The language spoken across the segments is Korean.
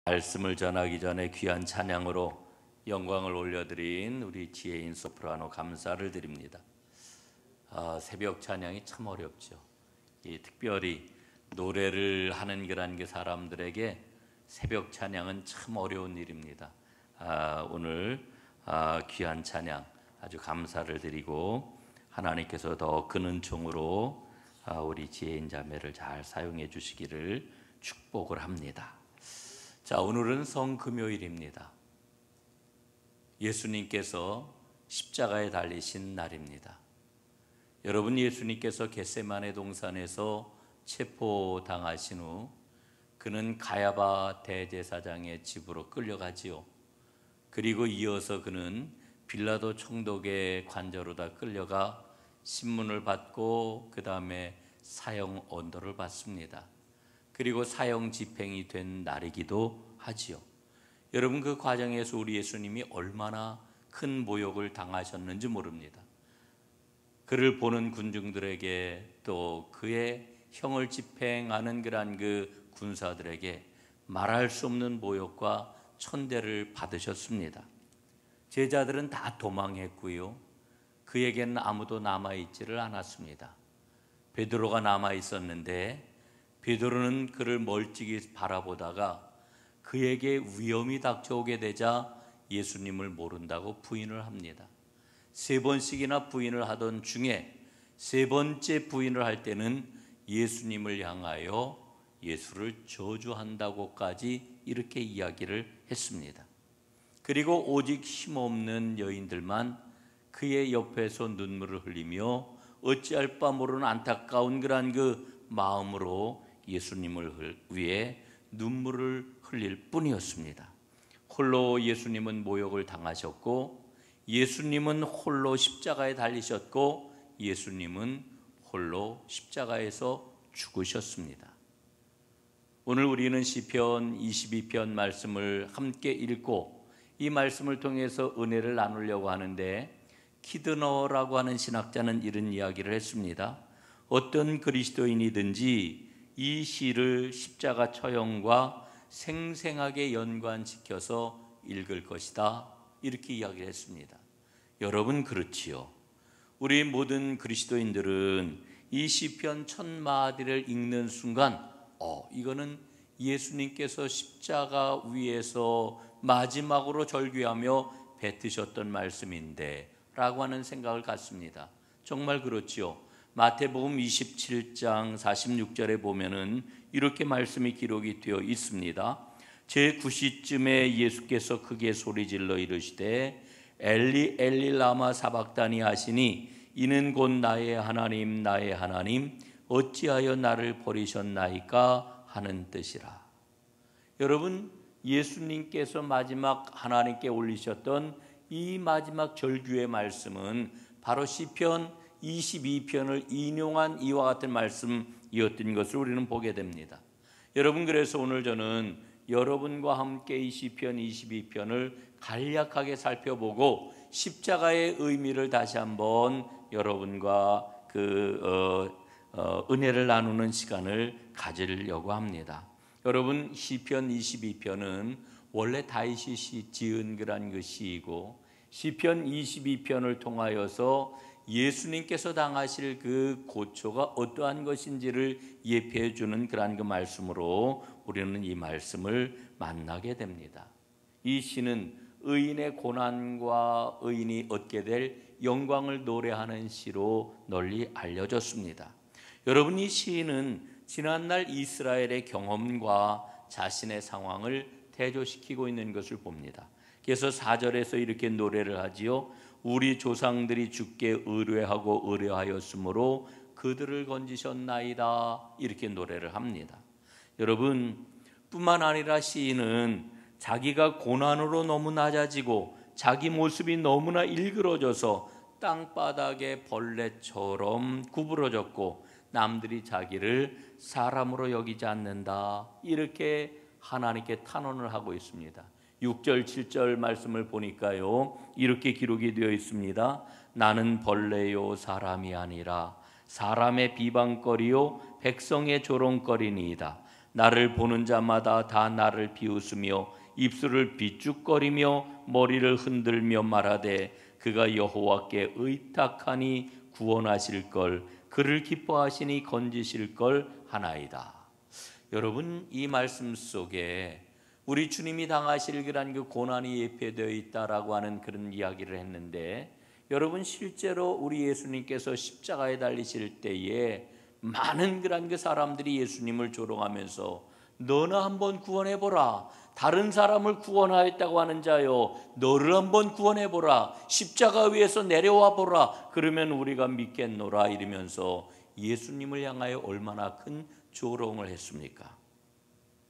말씀을 전하기 전에 귀한 찬양으로 영광을 올려드린 우리 지혜인 소프라노 감사를 드립니다. 새벽 찬양이 참 어렵죠. 특별히 노래를 하는 그런 사람들에게 새벽 찬양은 참 어려운 일입니다. 오늘 귀한 찬양 아주 감사를 드리고 하나님께서 더 큰 은총으로 우리 지혜인 자매를 잘 사용해 주시기를 축복을 합니다. 자, 오늘은 성금요일입니다. 예수님께서 십자가에 달리신 날입니다. 여러분, 예수님께서 겟세마네 동산에서 체포당하신 후 그는 가야바 대제사장의 집으로 끌려가지요. 그리고 이어서 그는 빌라도 총독의 관저로다 끌려가 신문을 받고 그 다음에 사형 언도를 받습니다. 그리고 사형 집행이 된 날이기도 하지요. 여러분, 그 과정에서 우리 예수님이 얼마나 큰 모욕을 당하셨는지 모릅니다. 그를 보는 군중들에게 또 그의 형을 집행하는 그러한 그 군사들에게 말할 수 없는 모욕과 천대를 받으셨습니다. 제자들은 다 도망했고요. 그에게는 아무도 남아있지를 않았습니다. 베드로가 남아있었는데 베드로는 그를 멀찍이 바라보다가 그에게 위험이 닥쳐오게 되자 예수님을 모른다고 부인을 합니다. 3번씩이나 부인을 하던 중에 3번째 부인을 할 때는 예수님을 향하여 예수를 저주한다고까지 이렇게 이야기를 했습니다. 그리고 오직 힘없는 여인들만 그의 옆에서 눈물을 흘리며 어찌할 바 모르는 안타까운 그런 그 마음으로 예수님을 위해 눈물을 흘릴 뿐이었습니다. 홀로 예수님은 모욕을 당하셨고 예수님은 홀로 십자가에 달리셨고 예수님은 홀로 십자가에서 죽으셨습니다. 오늘 우리는 시편 22편 말씀을 함께 읽고 이 말씀을 통해서 은혜를 나누려고 하는데, 키드너라고 하는 신학자는 이런 이야기를 했습니다. 어떤 그리스도인이든지 이 시를 십자가 처형과 생생하게 연관시켜서 읽을 것이다, 이렇게 이야기를 했습니다. 여러분, 그렇지요. 우리 모든 그리스도인들은 이 시편 1000마디를 읽는 순간 이거는 예수님께서 십자가 위에서 마지막으로 절규하며 뱉으셨던 말씀인데 라고 하는 생각을 갖습니다. 정말 그렇지요. 마태복음 27장 46절에 보면은 이렇게 말씀이 기록이 되어 있습니다. 제9시쯤에 예수께서 크게 소리질러 이르시되 엘리 엘리 라마 사박다니 하시니 이는 곧 나의 하나님 나의 하나님 어찌하여 나를 버리셨나이까 하는 뜻이라. 여러분, 예수님께서 마지막 하나님께 올리셨던 이 마지막 절규의 말씀은 바로 시편 22편을 인용한 이와 같은 말씀이었던 것을 우리는 보게 됩니다. 여러분, 그래서 오늘 저는 여러분과 함께 이 시편 22편을 간략하게 살펴보고 십자가의 의미를 다시 한번 여러분과 은혜를 나누는 시간을 가지려고 합니다. 여러분, 시편 22편은 원래 다윗이 지은 그런 그 시이고 시편 22편을 통하여서 예수님께서 당하실 그 고초가 어떠한 것인지를 예표해 주는 그런 그 말씀으로 우리는 이 말씀을 만나게 됩니다. 이 시는 의인의 고난과 의인이 얻게 될 영광을 노래하는 시로 널리 알려졌습니다. 여러분, 이 시인은 지난날 이스라엘의 경험과 자신의 상황을 대조시키고 있는 것을 봅니다. 그래서 4절에서 이렇게 노래를 하지요. 우리 조상들이 주께 의뢰하고 의뢰하였으므로 그들을 건지셨나이다, 이렇게 노래를 합니다. 여러분, 뿐만 아니라 시인은 자기가 고난으로 너무 낮아지고 자기 모습이 너무나 일그러져서 땅바닥에 벌레처럼 구부러졌고 남들이 자기를 사람으로 여기지 않는다, 이렇게 하나님께 탄원을 하고 있습니다. 6절 7절 말씀을 보니까요, 이렇게 기록이 되어 있습니다. 나는 벌레요 사람이 아니라 사람의 비방거리요 백성의 조롱거리니이다. 나를 보는 자마다 다 나를 비웃으며 입술을 비죽거리며 머리를 흔들며 말하되 그가 여호와께 의탁하니 구원하실 걸, 그를 기뻐하시니 건지실 걸 하나이다. 여러분, 이 말씀 속에 우리 주님이 당하실 그 고난이 예표되어 있다라고 하는 그런 이야기를 했는데, 여러분 실제로 우리 예수님께서 십자가에 달리실 때에 많은 그 사람들이 예수님을 조롱하면서 너나 한번 구원해보라, 다른 사람을 구원하였다고 하는 자요, 너를 한번 구원해보라, 십자가 위에서 내려와 보라, 그러면 우리가 믿겠노라 이러면서 예수님을 향하여 얼마나 큰 조롱을 했습니까?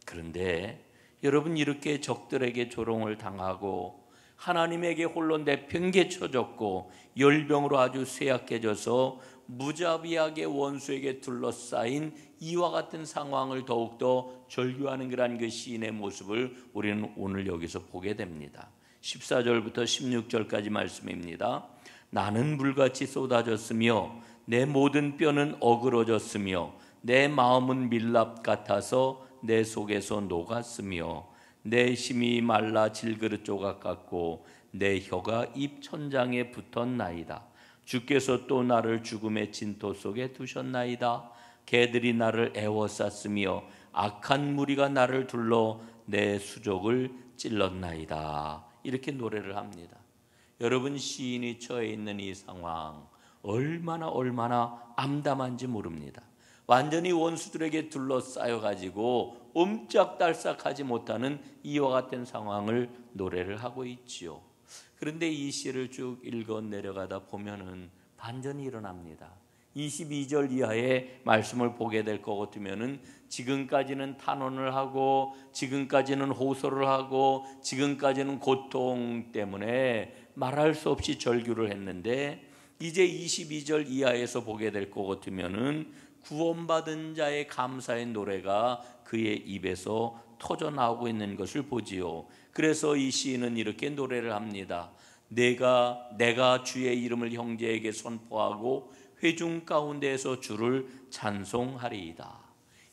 그런데 여러분, 이렇게 적들에게 조롱을 당하고 하나님에게 홀로 내팽개쳐졌고 열병으로 아주 쇠약해져서 무자비하게 원수에게 둘러싸인 이와 같은 상황을 더욱더 절규하는 그 시인의 모습을 우리는 오늘 여기서 보게 됩니다. 14절부터 16절까지 말씀입니다. 나는 물같이 쏟아졌으며 내 모든 뼈는 어그러졌으며 내 마음은 밀랍 같아서 내 속에서 녹았으며 내 힘이 말라 질그릇 조각 같고 내 혀가 입 천장에 붙었나이다. 주께서 또 나를 죽음의 진토 속에 두셨나이다. 개들이 나를 애워쌌으며 악한 무리가 나를 둘러 내 수족을 찔렀나이다. 이렇게 노래를 합니다. 여러분, 시인이 처해 있는 이 상황 얼마나 암담한지 모릅니다. 완전히 원수들에게 둘러싸여 가지고 옴짝달싹하지 못하는 이와 같은 상황을 노래를 하고 있지요. 그런데 이 시를 쭉 읽어 내려가다 보면은 반전이 일어납니다. 22절 이하의 말씀을 보게 될 것 같으면은 지금까지는 탄원을 하고 지금까지는 호소를 하고 지금까지는 고통 때문에 말할 수 없이 절규를 했는데, 이제 22절 이하에서 보게 될 것 같으면은 구원받은 자의 감사의 노래가 그의 입에서 터져 나오고 있는 것을 보지요. 그래서 이 시인은 이렇게 노래를 합니다. 내가 주의 이름을 형제에게 선포하고 회중 가운데에서 주를 찬송하리이다.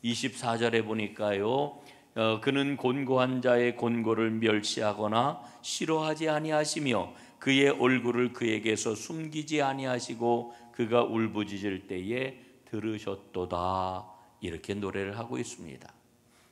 24절에 보니까요, 그는 곤고한 자의 곤고를 멸시하거나 싫어하지 아니하시며 그의 얼굴을 그에게서 숨기지 아니하시고 그가 울부짖을 때에 들으셨도다. 이렇게 노래를 하고 있습니다.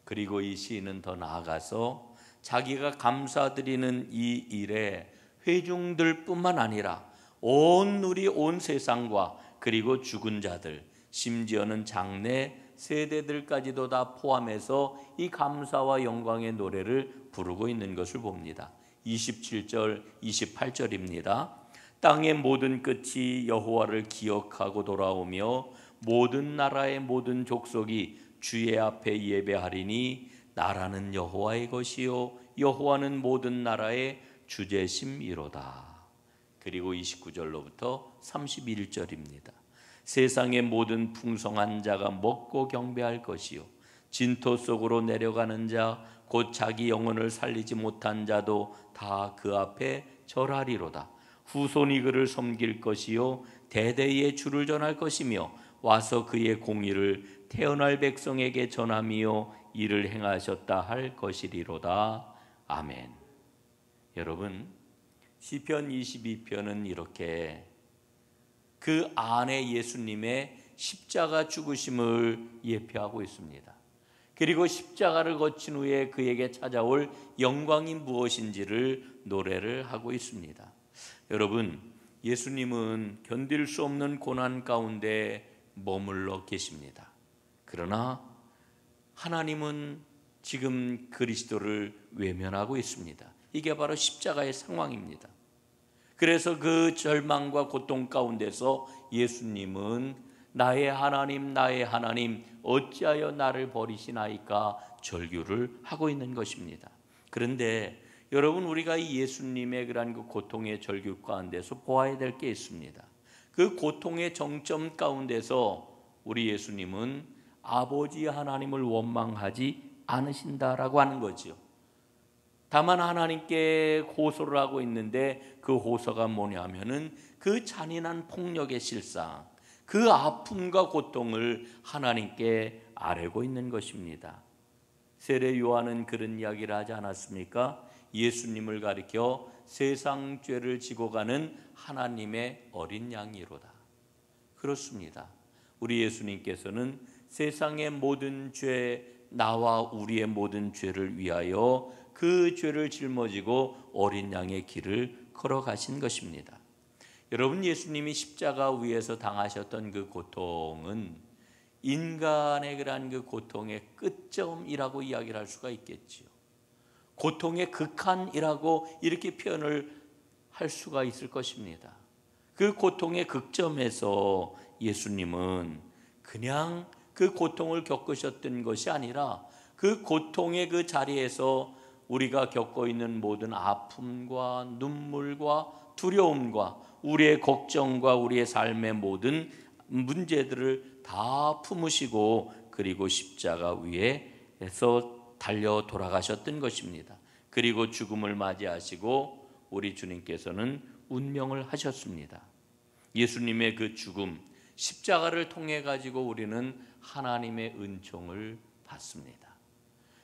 그리고 이 시인은 더 나아가서 자기가 감사드리는 이 일에 회중들 뿐만 아니라 온 세상과 그리고 죽은 자들, 심지어는 장래 세대들까지도 다 포함해서 이 감사와 영광의 노래를 부르고 있는 것을 봅니다. 27절, 28절입니다. 땅의 모든 끝이 여호와를 기억하고 돌아오며 모든 나라의 모든 족속이 주의 앞에 예배하리니 나라는 여호와의 것이요 여호와는 모든 나라의 주제심이로다. 그리고 29절로부터 31절입니다. 세상의 모든 풍성한 자가 먹고 경배할 것이요 진토 속으로 내려가는 자 곧 자기 영혼을 살리지 못한 자도 다 그 앞에 절하리로다. 후손이 그를 섬길 것이요 대대의 주를 전할 것이며 와서 그의 공의를 태어날 백성에게 전하며 이를 행하셨다 할 것이리로다. 아멘. 여러분, 시편 22편은 이렇게 그 안에 예수님의 십자가 죽으심을 예표하고 있습니다. 그리고 십자가를 거친 후에 그에게 찾아올 영광이 무엇인지를 노래를 하고 있습니다. 여러분, 예수님은 견딜 수 없는 고난 가운데 머물러 계십니다. 그러나 하나님은 지금 그리스도를 외면하고 있습니다. 이게 바로 십자가의 상황입니다. 그래서 그 절망과 고통 가운데서 예수님은 나의 하나님 어찌하여 나를 버리시나이까 절규를 하고 있는 것입니다. 그런데 여러분, 우리가 이 예수님의 그러한 그 고통의 절규 가운데서 보아야 될 게 있습니다. 그 고통의 정점 가운데서 우리 예수님은 아버지 하나님을 원망하지 않으신다라고 하는 거죠. 다만 하나님께 호소를 하고 있는데 그 호소가 뭐냐면은 그 잔인한 폭력의 실상, 그 아픔과 고통을 하나님께 아뢰고 있는 것입니다. 세례 요한은 그런 이야기를 하지 않았습니까? 예수님을 가리켜 세상 죄를 지고 가는 하나님의 어린 양이로다. 그렇습니다. 우리 예수님께서는 세상의 모든 죄, 나와 우리의 모든 죄를 위하여 그 죄를 짊어지고 어린 양의 길을 걸어가신 것입니다. 여러분, 예수님이 십자가 위에서 당하셨던 그 고통은 인간의 그러한 그 고통의 끝점이라고 이야기를 할 수가 있겠지요. 고통의 극한이라고 이렇게 표현을 할 수가 있을 것입니다. 그 고통의 극점에서 예수님은 그냥 그 고통을 겪으셨던 것이 아니라 그 고통의 그 자리에서 우리가 겪고 있는 모든 아픔과 눈물과 두려움과 우리의 걱정과 우리의 삶의 모든 문제들을 다 품으시고 그리고 십자가 위에서 달려 돌아가셨던 것입니다. 그리고 죽음을 맞이하시고 우리 주님께서는 운명을 하셨습니다. 예수님의 그 죽음, 십자가를 통해 가지고 우리는 하나님의 은총을 받습니다.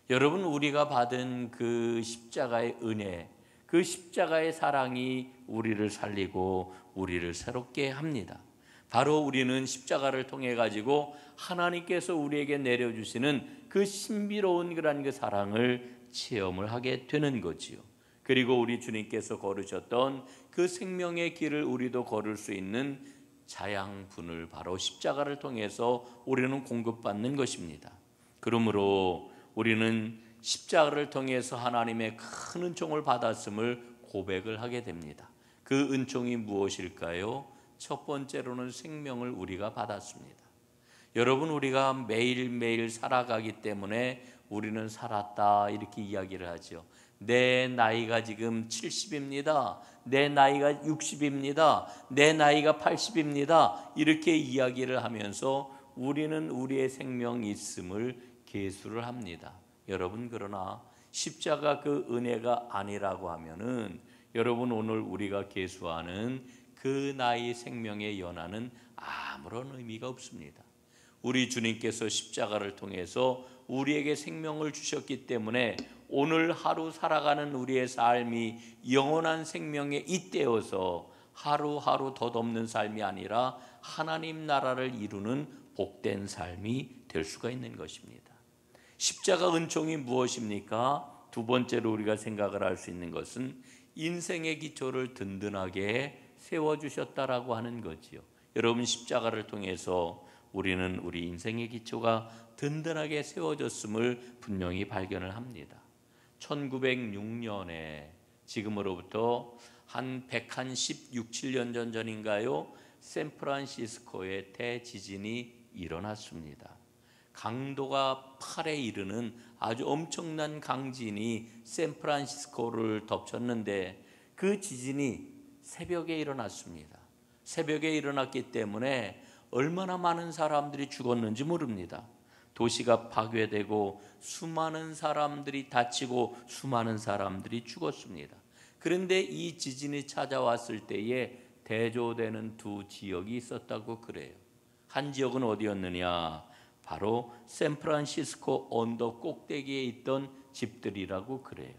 여러분, 우리가 받은 그 십자가의 은혜, 그 십자가의 사랑이 우리를 살리고 우리를 새롭게 합니다. 바로 우리는 십자가를 통해 가지고 하나님께서 우리에게 내려주시는 그 신비로운 그런 그 사랑을 체험을 하게 되는 거지요. 그리고 우리 주님께서 걸으셨던 그 생명의 길을 우리도 걸을 수 있는 자양분을 바로 십자가를 통해서 우리는 공급받는 것입니다. 그러므로 우리는 십자가를 통해서 하나님의 큰 은총을 받았음을 고백을 하게 됩니다. 그 은총이 무엇일까요? 첫 번째로는 생명을 우리가 받았습니다. 여러분, 우리가 매일매일 살아가기 때문에 우리는 살았다 이렇게 이야기를 하죠. 내 나이가 지금 70입니다. 내 나이가 60입니다. 내 나이가 80입니다. 이렇게 이야기를 하면서 우리는 우리의 생명이 있음을 계수를 합니다. 여러분, 그러나 십자가 그 은혜가 아니라고 하면은 여러분, 오늘 우리가 계수하는 그 나이 생명의 연한은 아무런 의미가 없습니다. 우리 주님께서 십자가를 통해서 우리에게 생명을 주셨기 때문에 오늘 하루 살아가는 우리의 삶이 영원한 생명에 잇대어서 하루하루 덧없는 삶이 아니라 하나님 나라를 이루는 복된 삶이 될 수가 있는 것입니다. 십자가 은총이 무엇입니까? 두 번째로 우리가 생각을 할 수 있는 것은 인생의 기초를 든든하게 세워주셨다라고 하는 거지요. 여러분, 십자가를 통해서 우리는 우리 인생의 기초가 든든하게 세워졌음을 분명히 발견을 합니다. 1906년에 지금으로부터 한 116, 7년 전인가요? 샌프란시스코에 대지진이 일어났습니다. 강도가 8에 이르는 아주 엄청난 강진이 샌프란시스코를 덮쳤는데 그 지진이 새벽에 일어났습니다. 새벽에 일어났기 때문에 얼마나 많은 사람들이 죽었는지 모릅니다. 도시가 파괴되고 수많은 사람들이 다치고 수많은 사람들이 죽었습니다. 그런데 이 지진이 찾아왔을 때에 대조되는 두 지역이 있었다고 그래요. 한 지역은 어디였느냐? 바로 샌프란시스코 언덕 꼭대기에 있던 집들이라고 그래요.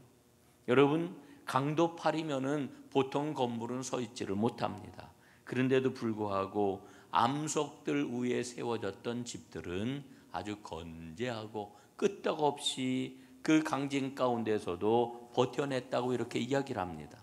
여러분, 강도 8이면은 보통 건물은 서 있지를 못합니다. 그런데도 불구하고 암석들 위에 세워졌던 집들은 아주 건재하고 끄떡없이 그 강진 가운데서도 버텨냈다고 이렇게 이야기를 합니다.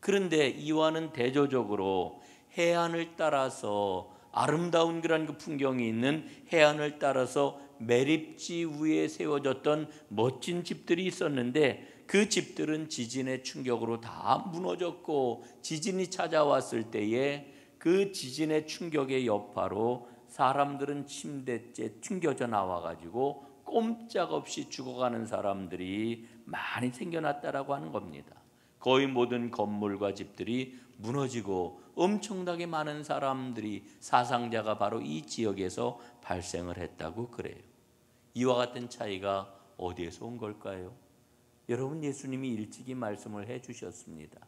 그런데 이와는 대조적으로 해안을 따라서 아름다운 그런 그 풍경이 있는 해안을 따라서 매립지 위에 세워졌던 멋진 집들이 있었는데 그 집들은 지진의 충격으로 다 무너졌고 지진이 찾아왔을 때에 그 지진의 충격의 여파로 사람들은 침대째 튕겨져 나와가지고 꼼짝없이 죽어가는 사람들이 많이 생겨났다라고 하는 겁니다. 거의 모든 건물과 집들이 무너지고 엄청나게 많은 사람들이 사상자가 바로 이 지역에서 발생을 했다고 그래요. 이와 같은 차이가 어디에서 온 걸까요? 여러분, 예수님이 일찍이 말씀을 해주셨습니다.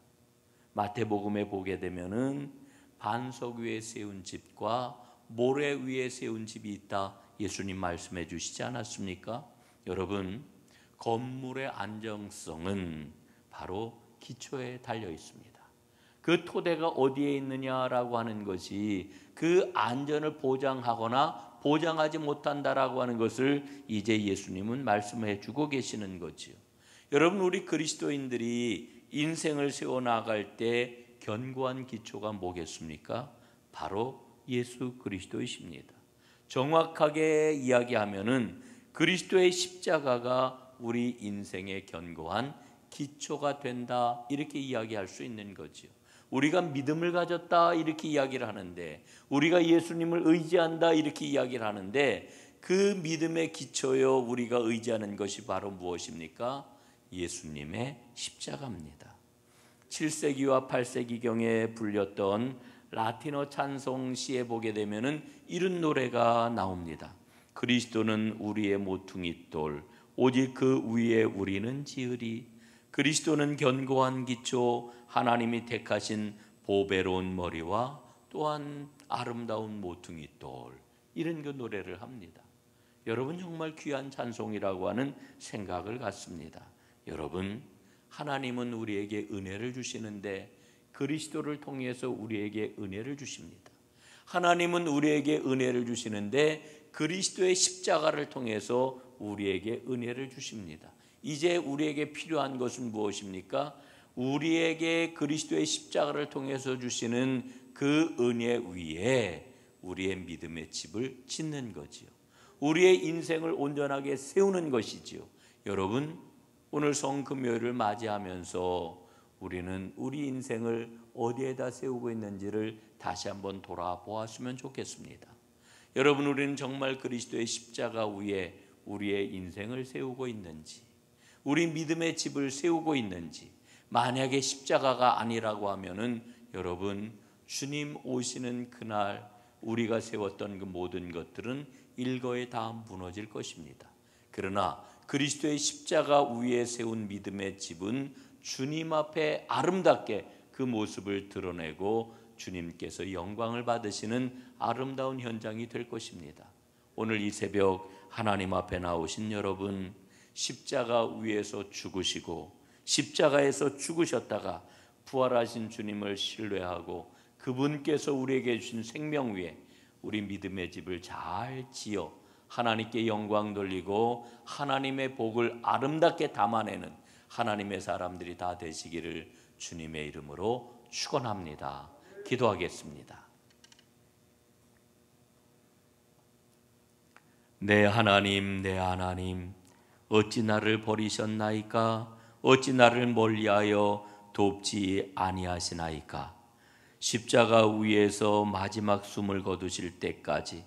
마태복음에 보게 되면은 반석 위에 세운 집과 모래 위에 세운 집이 있다 예수님 말씀해 주시지 않았습니까? 여러분, 건물의 안정성은 바로 기초에 달려 있습니다. 그 토대가 어디에 있느냐라고 하는 것이 그 안전을 보장하거나 보장하지 못한다라고 하는 것을 이제 예수님은 말씀해 주고 계시는 거지요. 여러분, 우리 그리스도인들이 인생을 세워나갈 때 견고한 기초가 뭐겠습니까? 바로 예수 그리스도이십니다. 정확하게 이야기하면은 그리스도의 십자가가 우리 인생의 견고한 기초가 된다, 이렇게 이야기할 수 있는 거지요. 우리가 믿음을 가졌다 이렇게 이야기를 하는데, 우리가 예수님을 의지한다 이렇게 이야기를 하는데, 그 믿음의 기초요 우리가 의지하는 것이 바로 무엇입니까? 예수님의 십자가입니다. 7세기와 8세기경에 불렸던 라틴어 찬송 시에 보게 되면은 이런 노래가 나옵니다. 그리스도는 우리의 모퉁이 돌, 오직 그 위에 우리는 지으리. 그리스도는 견고한 기초, 하나님이 택하신 보배로운 머리와 또한 아름다운 모퉁이 돌, 이런 그 노래를 합니다. 여러분, 정말 귀한 찬송이라고 하는 생각을 갖습니다. 여러분, 하나님은 우리에게 은혜를 주시는데 그리스도를 통해서 우리에게 은혜를 주십니다. 하나님은 우리에게 은혜를 주시는데 그리스도의 십자가를 통해서 우리에게 은혜를 주십니다. 이제 우리에게 필요한 것은 무엇입니까? 우리에게 그리스도의 십자가를 통해서 주시는 그 은혜 위에 우리의 믿음의 집을 짓는 거지요. 우리의 인생을 온전하게 세우는 것이지요. 여러분, 오늘 성금요일을 맞이하면서 우리는 우리 인생을 어디에다 세우고 있는지를 다시 한번 돌아보았으면 좋겠습니다. 여러분, 우리는 정말 그리스도의 십자가 위에 우리의 인생을 세우고 있는지, 우리 믿음의 집을 세우고 있는지, 만약에 십자가가 아니라고 하면은 여러분, 주님 오시는 그날 우리가 세웠던 그 모든 것들은 일거에 다 무너질 것입니다. 그러나 그리스도의 십자가 위에 세운 믿음의 집은 주님 앞에 아름답게 그 모습을 드러내고 주님께서 영광을 받으시는 아름다운 현장이 될 것입니다. 오늘 이 새벽 하나님 앞에 나오신 여러분, 십자가 위에서 죽으시고 십자가에서 죽으셨다가 부활하신 주님을 신뢰하고 그분께서 우리에게 주신 생명 위에 우리 믿음의 집을 잘 지어 하나님께 영광 돌리고 하나님의 복을 아름답게 담아내는 하나님의 사람들이 다 되시기를 주님의 이름으로 축원합니다. 기도하겠습니다. 내 하나님, 내 하나님, 어찌 나를 버리셨나이까? 어찌 나를 멀리하여 돕지 아니하시나이까? 십자가 위에서 마지막 숨을 거두실 때까지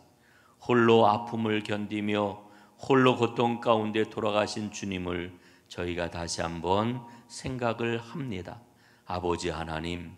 홀로 아픔을 견디며 홀로 고통 가운데 돌아가신 주님을 저희가 다시 한번 생각을 합니다. 아버지 하나님,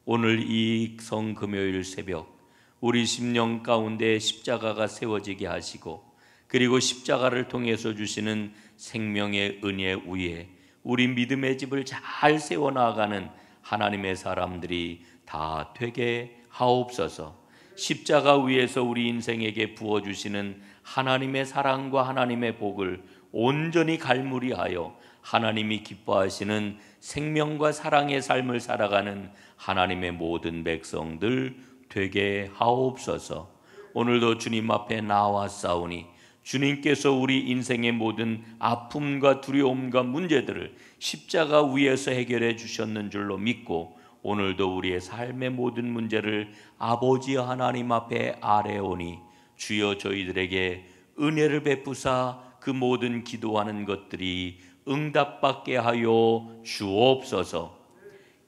오늘 이 성금요일 새벽 우리 심령 가운데 십자가가 세워지게 하시고, 그리고 십자가를 통해서 주시는 생명의 은혜 위에 우리 믿음의 집을 잘 세워나가는 하나님의 사람들이 다 되게 하옵소서. 십자가 위에서 우리 인생에게 부어주시는 하나님의 사랑과 하나님의 복을 온전히 갈무리하여 하나님이 기뻐하시는 생명과 사랑의 삶을 살아가는 하나님의 모든 백성들 되게 하옵소서. 오늘도 주님 앞에 나와싸우니 주님께서 우리 인생의 모든 아픔과 두려움과 문제들을 십자가 위에서 해결해 주셨는 줄로 믿고, 오늘도 우리의 삶의 모든 문제를 아버지 하나님 앞에 아뢰오니 주여 저희들에게 은혜를 베푸사 그 모든 기도하는 것들이 응답받게 하여 주옵소서.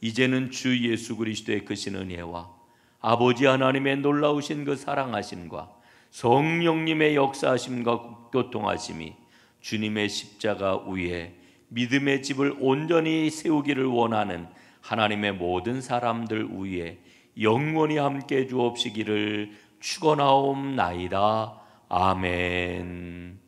이제는 주 예수 그리스도의 크신 은혜와 아버지 하나님의 놀라우신 그 사랑하심과 성령님의 역사하심과 교통하심이 주님의 십자가 위에 믿음의 집을 온전히 세우기를 원하는 하나님의 모든 사람들 위에 영원히 함께 주옵시기를 축원하옵나이다. 아멘.